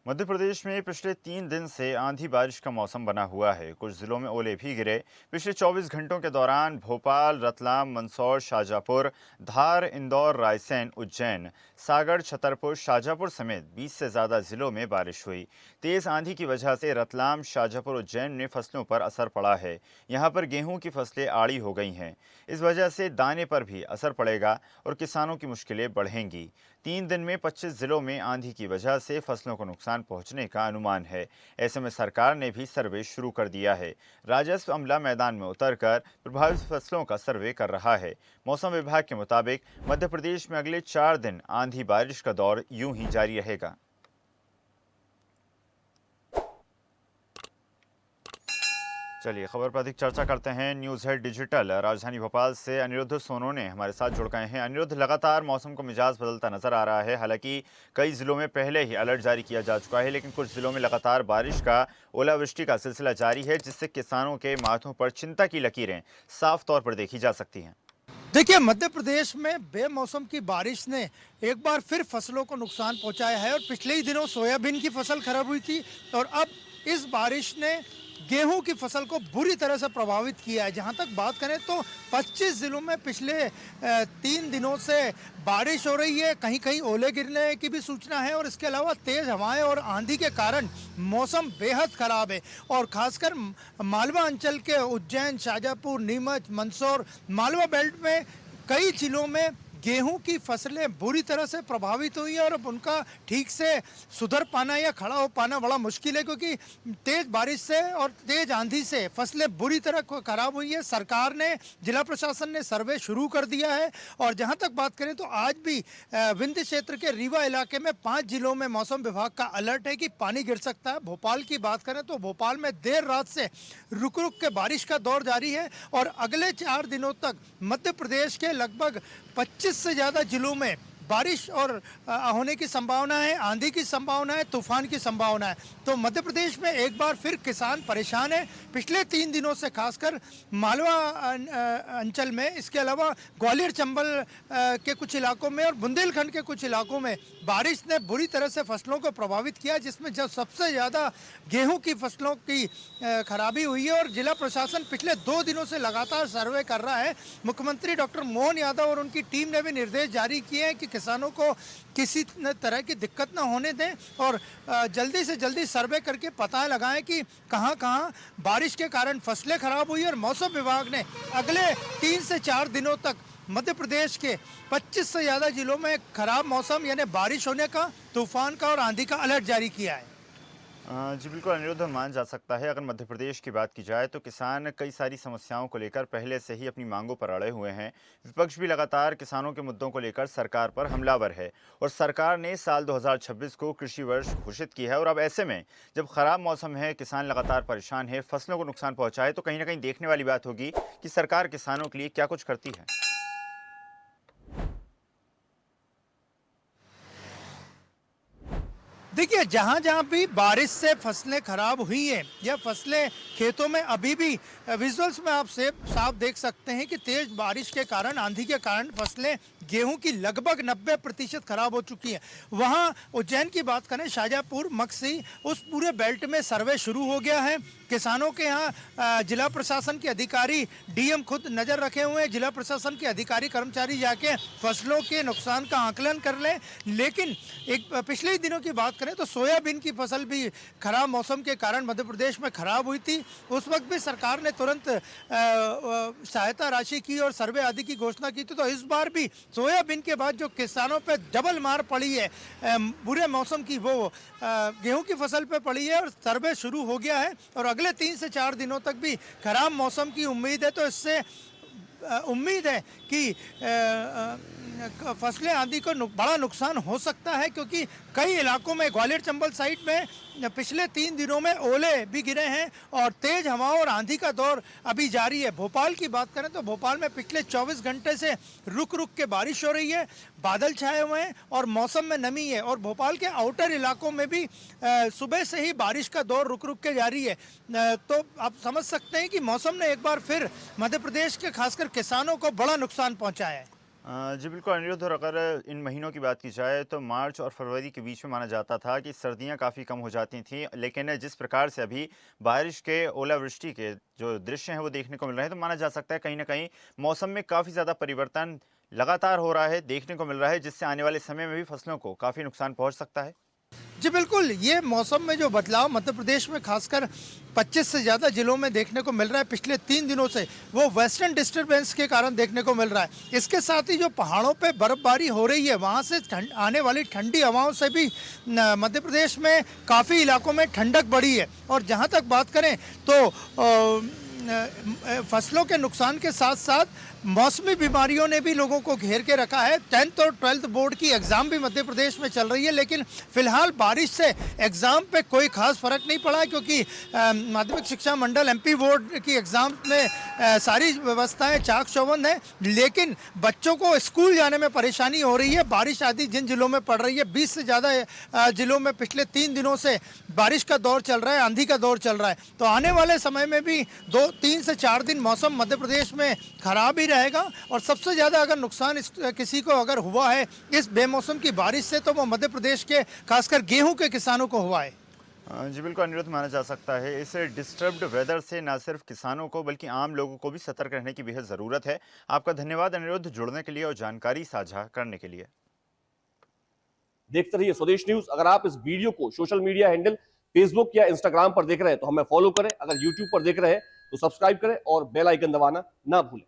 मध्य प्रदेश में पिछले 3 दिन से आंधी बारिश का मौसम बना हुआ है। कुछ जिलों में ओले भी गिरे। पिछले 24 घंटों के दौरान भोपाल, रतलाम, मंदसौर, शाजापुर, धार, इंदौर, रायसेन, उज्जैन, सागर, छतरपुर, शाजापुर समेत 20 से ज्यादा जिलों में बारिश हुई। तेज आंधी की वजह से रतलाम, शाजापुर, उज्जैन में फसलों पर असर पड़ा है। यहाँ पर गेहूं की फसलें आड़ी हो गई हैं। इस वजह से दाने पर भी असर पड़ेगा और किसानों की मुश्किलें बढ़ेंगी। 3 दिन में 25 जिलों में आंधी की वजह से फसलों को नुकसान पहुंचने का अनुमान है। ऐसे में सरकार ने भी सर्वे शुरू कर दिया है। राजस्व अमला मैदान में उतरकर प्रभावित फसलों का सर्वे कर रहा है। मौसम विभाग के मुताबिक मध्य प्रदेश में अगले 4 दिन आंधी बारिश का दौर यूं ही जारी रहेगा। चलिए खबर पर अधिक चर्चा करते हैं। न्यूज़ हेड डिजिटल राजधानी भोपाल से अनिरुद्ध सोनोने हमारे साथ जुड़ गए हैं। अनिरुद्ध, लगातार मौसम को मिजाज बदलता नजर आ रहा है। हालांकि कई जिलों में पहले ही अलर्ट जारी किया जा चुका है, लेकिन कुछ जिलों में लगातार बारिश का, ओलावृष्टि का सिलसिला जारी है, जिससे किसानों के माथों पर चिंता की लकीरें साफ तौर पर देखी जा सकती हैं। देखिए, मध्य प्रदेश में बेमौसम की बारिश ने एक बार फिर फसलों को नुकसान पहुंचाया है और पिछले ही दिनों सोयाबीन की फसल खराब हुई थी और अब इस बारिश ने गेहूं की फसल को बुरी तरह से प्रभावित किया है। जहां तक बात करें तो 25 जिलों में पिछले 3 दिनों से बारिश हो रही है। कहीं कहीं ओले गिरने की भी सूचना है और इसके अलावा तेज हवाएं और आंधी के कारण मौसम बेहद खराब है और खासकर मालवा अंचल के उज्जैन, शाजापुर, नीमच, मंदसौर, मालवा बेल्ट में कई जिलों में गेहूं की फसलें बुरी तरह से प्रभावित हुई है और अब उनका ठीक से सुधर पाना या खड़ा हो पाना बड़ा मुश्किल है, क्योंकि तेज बारिश से और तेज आंधी से फसलें बुरी तरह खराब हुई है। सरकार ने, जिला प्रशासन ने सर्वे शुरू कर दिया है और जहां तक बात करें तो आज भी विंध्य क्षेत्र के रीवा इलाके में 5 जिलों में मौसम विभाग का अलर्ट है कि पानी गिर सकता है। भोपाल की बात करें तो भोपाल में देर रात से रुक रुक के बारिश का दौर जारी है और अगले 4 दिनों तक मध्य प्रदेश के लगभग 25 से ज़्यादा जिलों में बारिश और होने की संभावना है, आंधी की संभावना है, तूफान की संभावना है। तो मध्य प्रदेश में एक बार फिर किसान परेशान है। पिछले 3 दिनों से खासकर मालवा अंचल में, इसके अलावा ग्वालियर, चंबल के कुछ इलाकों में और बुंदेलखंड के कुछ इलाकों में बारिश ने बुरी तरह से फसलों को प्रभावित किया, जिसमें जब सबसे ज़्यादा गेहूं की फसलों की खराबी हुई है और जिला प्रशासन पिछले 2 दिनों से लगातार सर्वे कर रहा है। मुख्यमंत्री डॉक्टर मोहन यादव और उनकी टीम ने भी निर्देश जारी किए हैं कि किसानों को किसी तरह की दिक्कत ना होने दें और जल्दी से जल्दी सर्वे करके पता लगाएं कि कहां कहां बारिश के कारण फसलें खराब हुई। और मौसम विभाग ने अगले 3 से 4 दिनों तक मध्य प्रदेश के 25 से ज़्यादा जिलों में खराब मौसम यानी बारिश होने का, तूफान का और आंधी का अलर्ट जारी किया है। जी बिल्कुल अनिरुद्ध, मान जा सकता है। अगर मध्य प्रदेश की बात की जाए तो किसान कई सारी समस्याओं को लेकर पहले से ही अपनी मांगों पर अड़े हुए हैं। विपक्ष भी लगातार किसानों के मुद्दों को लेकर सरकार पर हमलावर है और सरकार ने साल 2026 को कृषि वर्ष घोषित की है। और अब ऐसे में जब खराब मौसम है, किसान लगातार परेशान है, फसलों को नुकसान पहुंचाए, तो कहीं ना कहीं देखने वाली बात होगी कि सरकार किसानों के लिए क्या कुछ करती है। देखिए, जहां जहां भी बारिश से फसलें खराब हुई हैं या फसलें खेतों में अभी भी विजुअल्स में आप साफ देख सकते हैं कि तेज बारिश के कारण, आंधी के कारण फसलें गेहूं की लगभग 90% खराब हो चुकी हैं। वहां उज्जैन की बात करें, शाजापुर, मक्सी, उस पूरे बेल्ट में सर्वे शुरू हो गया है। किसानों के यहाँ जिला प्रशासन के अधिकारी, डीएम खुद नज़र रखे हुए हैं। जिला प्रशासन के अधिकारी, कर्मचारी जाके फसलों के नुकसान का आकलन कर लें। लेकिन एक पिछले ही दिनों की बात करें तो सोयाबीन की फसल भी खराब मौसम के कारण मध्य प्रदेश में खराब हुई थी। उस वक्त भी सरकार ने तुरंत सहायता राशि की और सर्वे आदि की घोषणा की थी। तो इस बार भी सोयाबीन के बाद जो किसानों पे डबल मार पड़ी है बुरे मौसम की, वो गेहूं की फसल पे पड़ी है और सर्वे शुरू हो गया है और अगले 3 से 4 दिनों तक भी खराब मौसम की उम्मीद है। तो इससे उम्मीद है कि फसलें आदि को बड़ा नुकसान हो सकता है, क्योंकि कई इलाकों में ग्वालियर, चंबल साइड में पिछले 3 दिनों में ओले भी गिरे हैं और तेज हवाओं और आंधी का दौर अभी जारी है। भोपाल की बात करें तो भोपाल में पिछले 24 घंटे से रुक रुक के बारिश हो रही है, बादल छाए हुए हैं और मौसम में नमी है और भोपाल के आउटर इलाकों में भी सुबह से ही बारिश का दौर रुक रुक के जारी है। तो आप समझ सकते हैं कि मौसम ने एक बार फिर मध्य प्रदेश के खासकर किसानों को बड़ा नुकसान पहुंचाया है। जी बिल्कुल अनिरुद्ध, और अगर इन महीनों की बात की जाए तो मार्च और फरवरी के बीच में माना जाता था कि सर्दियां काफ़ी कम हो जाती थीं, लेकिन जिस प्रकार से अभी बारिश के, ओलावृष्टि के जो दृश्य हैं वो देखने को मिल रहे हैं, तो माना जा सकता है कहीं ना कहीं मौसम में काफ़ी ज़्यादा परिवर्तन लगातार हो रहा है, देखने को मिल रहा है, जिससे आने वाले समय में भी फसलों को काफ़ी नुकसान पहुंच सकता है। जी बिल्कुल, ये मौसम में जो बदलाव मध्य प्रदेश में खासकर 25 से ज़्यादा जिलों में देखने को मिल रहा है पिछले 3 दिनों से, वो वेस्टर्न डिस्टर्बेंस के कारण देखने को मिल रहा है। इसके साथ ही जो पहाड़ों पे बर्फबारी हो रही है, वहाँ से आने वाली ठंडी हवाओं से भी मध्य प्रदेश में काफ़ी इलाकों में ठंडक बढ़ी है। और जहाँ तक बात करें तो फसलों के नुकसान के साथ साथ मौसमी बीमारियों ने भी लोगों को घेर के रखा है। 10th और 12th बोर्ड की एग्ज़ाम भी मध्य प्रदेश में चल रही है, लेकिन फिलहाल बारिश से एग्ज़ाम पे कोई खास फर्क नहीं पड़ा, क्योंकि माध्यमिक शिक्षा मंडल एमपी बोर्ड की एग्ज़ाम में सारी व्यवस्थाएं चाक चौबंद है, लेकिन बच्चों को स्कूल जाने में परेशानी हो रही है। बारिश आदि जिन जिलों में पड़ रही है, 20 से ज़्यादा जिलों में पिछले 3 दिनों से बारिश का दौर चल रहा है, आंधी का दौर चल रहा है। तो आने वाले समय में भी 3 से 4 दिन मौसम मध्य प्रदेश में खराब ही रहेगा। और सबसे ज़्यादा अगर नुकसान किसी को अगर हुआ है इस बेमौसम की बारिश से, तो वो मध्य प्रदेश के खासकर गेहूं के किसानों को हुआ है। जी बिल्कुल अनिरुद्ध, माना जा सकता है इस डिस्टर्ब्ड वेदर से न सिर्फ किसानों को बल्कि आम लोगों को भी सतर्क रहने की बेहद ज़रूरत है। आपका धन्यवाद अनिरुद्ध, जुड़ने के लिए और जानकारी साझा करने के लिए। देखते रहिए स्वदेश न्यूज। अगर आप इस वीडियो को सोशल मीडिया हैंडल फेसबुक या इंस्टाग्राम पर देख रहे हैं तो हमें फॉलो करें, अगर यूट्यूब पर देख रहे हैं तो सब्सक्राइब करें और बेल आइकन दबाना ना भूलें।